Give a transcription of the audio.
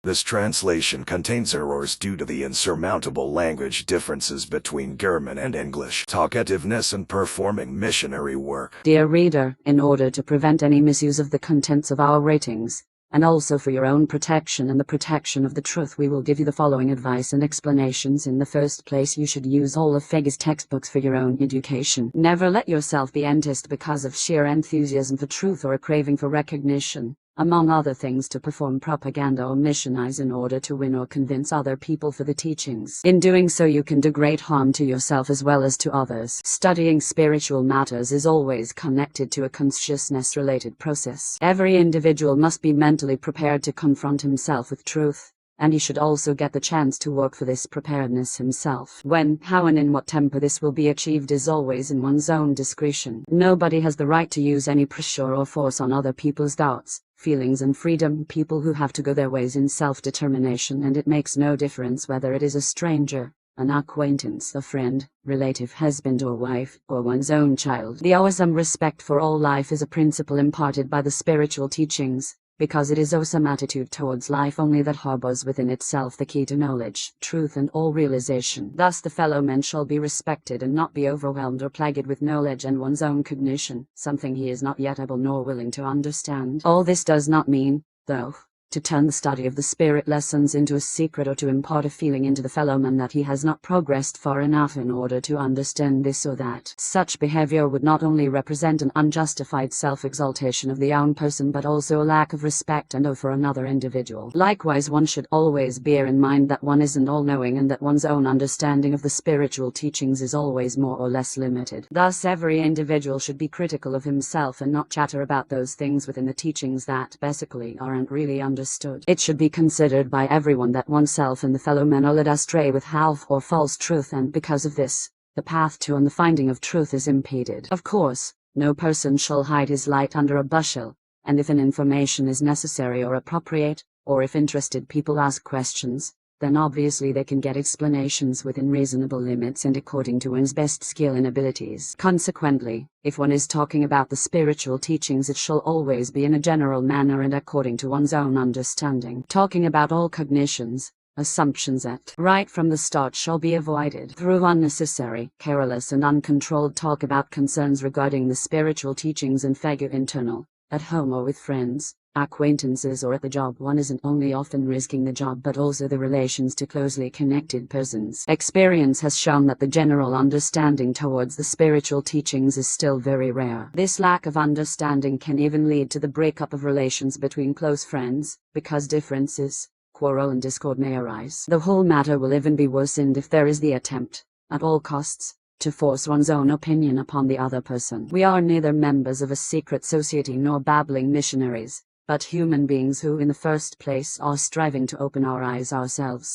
This translation contains errors due to the insurmountable language differences between German and English. Talkativeness and performing missionary work. Dear reader, in order to prevent any misuse of the contents of our ratings, and also for your own protection and the protection of the truth, we will give you the following advice and explanations. In the first place, you should use all of FIGU's textbooks for your own education. Never let yourself be enticed because of sheer enthusiasm for truth or a craving for recognition, among other things, to perform propaganda or missionize in order to win or convince other people for the teachings. In doing so, you can do great harm to yourself as well as to others. Studying spiritual matters is always connected to a consciousness-related process. Every individual must be mentally prepared to confront himself with truth, and he should also get the chance to work for this preparedness himself. When, how, and in what temper this will be achieved is always in one's own discretion. Nobody has the right to use any pressure or force on other people's doubts, feelings, and freedom. People who have to go their ways in self-determination, and it makes no difference whether it is a stranger, an acquaintance, a friend, relative, husband or wife, or one's own child. The awesome respect for all life is a principle imparted by the spiritual teachings, because it is awesome attitude towards life only that harbors within itself the key to knowledge, truth, and all realization. Thus the fellow man shall be respected and not be overwhelmed or plagued with knowledge and one's own cognition, something he is not yet able nor willing to understand. All this does not mean, though, to turn the study of the spirit lessons into a secret or to impart a feeling into the fellow man that he has not progressed far enough in order to understand this or that. Such behavior would not only represent an unjustified self-exaltation of the own person but also a lack of respect and awe for another individual. Likewise, one should always bear in mind that one isn't all-knowing and that one's own understanding of the spiritual teachings is always more or less limited. Thus, every individual should be critical of himself and not chatter about those things within the teachings that basically aren't really understood. It should be considered by everyone that oneself and the fellow men are led astray with half or false truth, and because of this, the path to and the finding of truth is impeded. Of course, no person shall hide his light under a bushel, and if an information is necessary or appropriate, or if interested people ask questions, then obviously they can get explanations within reasonable limits and according to one's best skill and abilities. Consequently, if one is talking about the spiritual teachings, it shall always be in a general manner and according to one's own understanding. Talking about all cognitions, assumptions right from the start shall be avoided. Through unnecessary, careless, and uncontrolled talk about concerns regarding the spiritual teachings and FIGU internal, at home or with friends, acquaintances, or at the job, one isn't only often risking the job but also the relations to closely connected persons. Experience has shown that the general understanding towards the spiritual teachings is still very rare. This lack of understanding can even lead to the breakup of relations between close friends, because differences, quarrel, and discord may arise. The whole matter will even be worsened if there is the attempt, at all costs, to force one's own opinion upon the other person. We are neither members of a secret society nor babbling missionaries, but human beings who in the first place are striving to open our eyes ourselves.